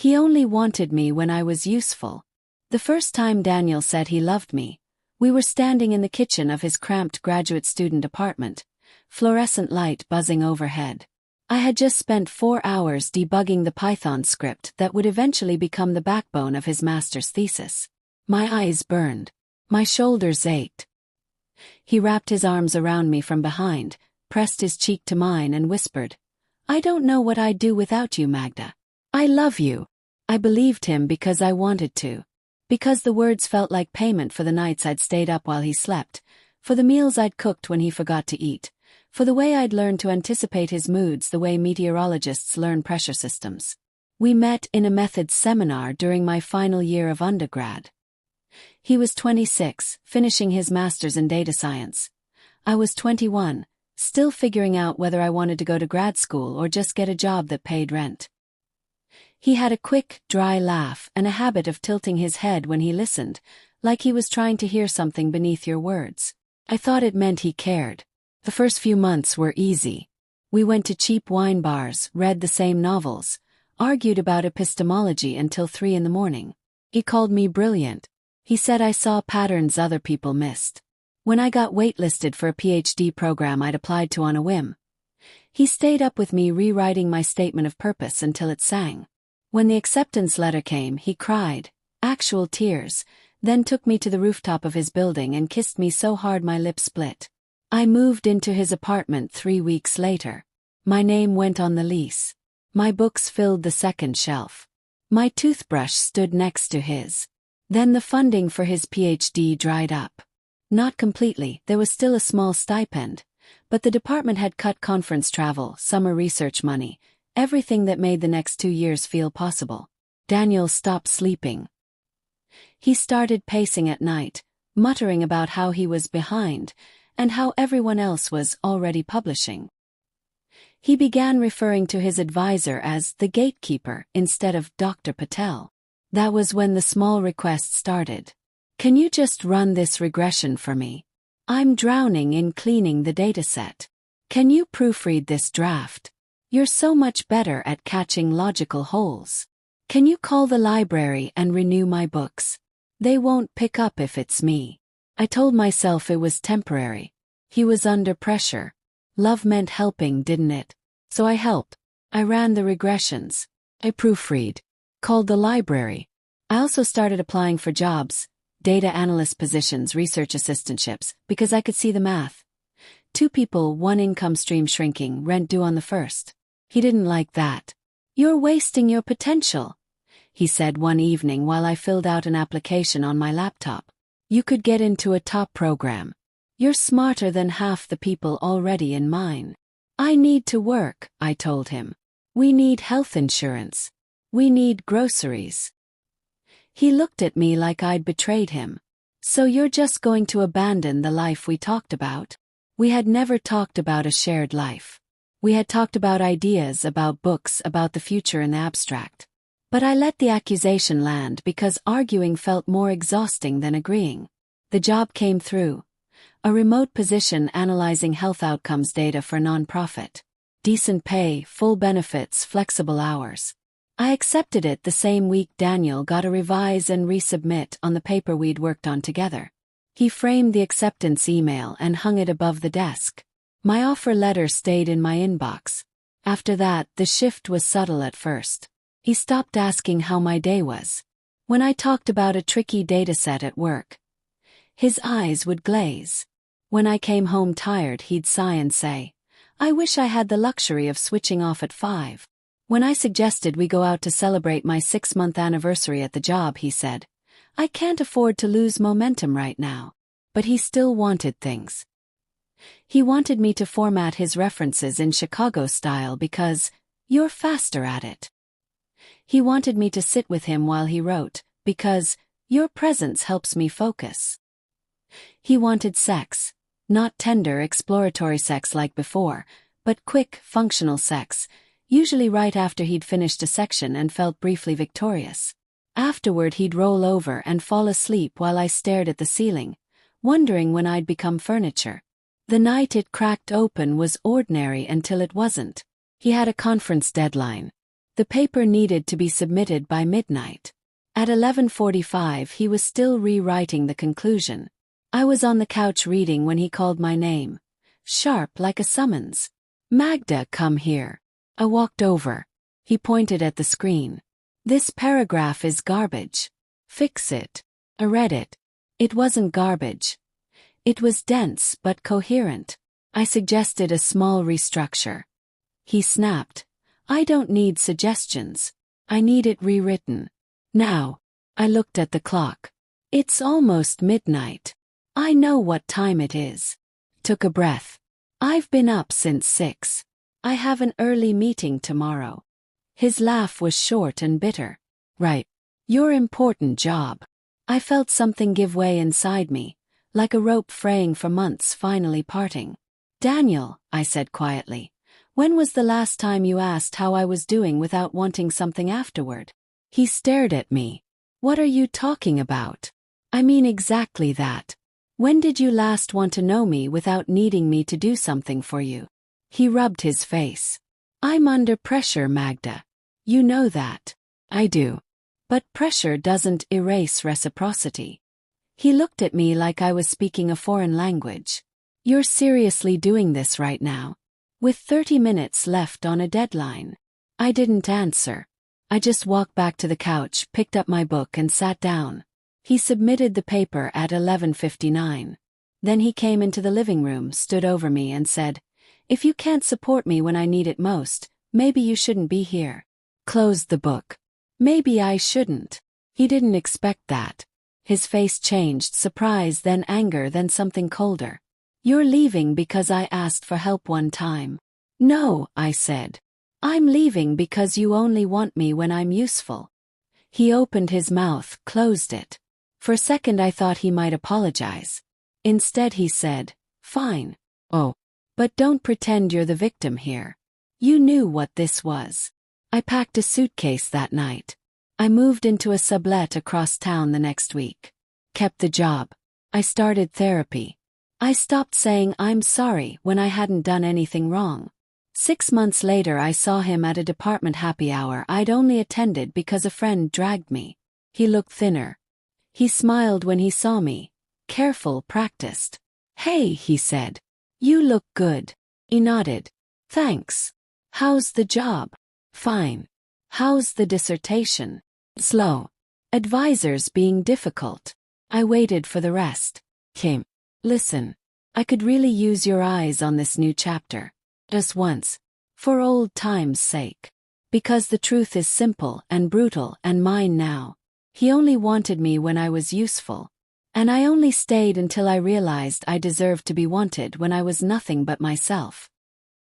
He only wanted me when I was useful. The first time Daniel said he loved me, we were standing in the kitchen of his cramped graduate student apartment, fluorescent light buzzing overhead. I had just spent 4 hours debugging the Python script that would eventually become the backbone of his master's thesis. My eyes burned. My shoulders ached. He wrapped his arms around me from behind, pressed his cheek to mine and whispered, "I don't know what I'd do without you, Magda. I love you." I believed him because I wanted to. Because the words felt like payment for the nights I'd stayed up while he slept, for the meals I'd cooked when he forgot to eat, for the way I'd learned to anticipate his moods the way meteorologists learn pressure systems. We met in a methods seminar during my final year of undergrad. He was 26, finishing his master's in data science. I was 21, still figuring out whether I wanted to go to grad school or just get a job that paid rent. He had a quick, dry laugh and a habit of tilting his head when he listened, like he was trying to hear something beneath your words. I thought it meant he cared. The first few months were easy. We went to cheap wine bars, read the same novels, argued about epistemology until 3 a.m. He called me brilliant. He said I saw patterns other people missed. When I got waitlisted for a PhD program I'd applied to on a whim, he stayed up with me rewriting my statement of purpose until it sang. When the acceptance letter came, he cried, actual tears, then took me to the rooftop of his building and kissed me so hard my lips split. I moved into his apartment 3 weeks later. My name went on the lease. My books filled the second shelf. My toothbrush stood next to his. Then the funding for his PhD dried up. Not completely, there was still a small stipend, but the department had cut conference travel, summer research money, everything that made the next 2 years feel possible. Daniel stopped sleeping. He started pacing at night, muttering about how he was behind, and how everyone else was already publishing. He began referring to his advisor as the gatekeeper instead of Dr. Patel. That was when the small request started. "Can you just run this regression for me? I'm drowning in cleaning the dataset. Can you proofread this draft? You're so much better at catching logical holes. Can you call the library and renew my books? They won't pick up if it's me." I told myself it was temporary. He was under pressure. Love meant helping, didn't it? So I helped. I ran the regressions. I proofread. Called the library. I also started applying for jobs, data analyst positions, research assistantships, because I could see the math. 2 people, 1 income stream shrinking, rent due on the 1st. He didn't like that. "You're wasting your potential," he said one evening while I filled out an application on my laptop. "You could get into a top program. You're smarter than half the people already in mine." "I need to work," I told him. "We need health insurance. We need groceries." He looked at me like I'd betrayed him. "So you're just going to abandon the life we talked about?" We had never talked about a shared life. We had talked about ideas, about books, about the future in the abstract. But I let the accusation land because arguing felt more exhausting than agreeing. The job came through. A remote position analyzing health outcomes data for a nonprofit. Decent pay, full benefits, flexible hours. I accepted it the same week Daniel got a revise and resubmit on the paper we'd worked on together. He framed the acceptance email and hung it above the desk. My offer letter stayed in my inbox. After that, the shift was subtle at first. He stopped asking how my day was. When I talked about a tricky dataset at work, his eyes would glaze. When I came home tired, he'd sigh and say, "I wish I had the luxury of switching off at 5. When I suggested we go out to celebrate my 6-month anniversary at the job, he said, "I can't afford to lose momentum right now." But he still wanted things. He wanted me to format his references in Chicago style because you're faster at it. He wanted me to sit with him while he wrote because your presence helps me focus. He wanted sex, not tender exploratory sex like before, but quick, functional sex, usually right after he'd finished a section and felt briefly victorious. Afterward he'd roll over and fall asleep while I stared at the ceiling, wondering when I'd become furniture. The night it cracked open was ordinary until it wasn't. He had a conference deadline. The paper needed to be submitted by midnight. At 11:45 he was still rewriting the conclusion. I was on the couch reading when he called my name. Sharp like a summons. Magda, come here. I walked over. He pointed at the screen. This paragraph is garbage. Fix it. I read it. It wasn't garbage. It was dense but coherent. I suggested a small restructure. He snapped. I don't need suggestions. I need it rewritten. Now. I looked at the clock. It's almost midnight. I know what time it is. Took a breath. I've been up since 6. I have an early meeting tomorrow. His laugh was short and bitter. Right. Your important job. I felt something give way inside me, like a rope fraying for months finally parting. Daniel, I said quietly, when was the last time you asked how I was doing without wanting something afterward? He stared at me. What are you talking about? I mean exactly that. When did you last want to know me without needing me to do something for you? He rubbed his face. I'm under pressure, Magda. You know that. I do. But pressure doesn't erase reciprocity. He looked at me like I was speaking a foreign language. You're seriously doing this right now? With 30 minutes left on a deadline. I didn't answer. I just walked back to the couch, picked up my book and sat down. He submitted the paper at 11:59. Then he came into the living room, stood over me and said, if you can't support me when I need it most, maybe you shouldn't be here. Closed the book. Maybe I shouldn't. He didn't expect that. His face changed, surprise, then anger, then something colder. You're leaving because I asked for help one time. No, I said. I'm leaving because you only want me when I'm useful. He opened his mouth, closed it. For a second I thought he might apologize. Instead he said, fine. Oh. But don't pretend you're the victim here. You knew what this was. I packed a suitcase that night. I moved into a sublet across town the next week. Kept the job. I started therapy. I stopped saying I'm sorry when I hadn't done anything wrong. 6 months later I saw him at a department happy hour I'd only attended because a friend dragged me. He looked thinner. He smiled when he saw me. Careful, practiced. Hey, he said. You look good. He nodded. Thanks. How's the job? Fine. How's the dissertation? Slow. Advisors being difficult. I waited for the rest. Came. Listen. I could really use your eyes on this new chapter. Just once. For old time's sake. Because the truth is simple and brutal and mine now. He only wanted me when I was useful. And I only stayed until I realized I deserved to be wanted when I was nothing but myself.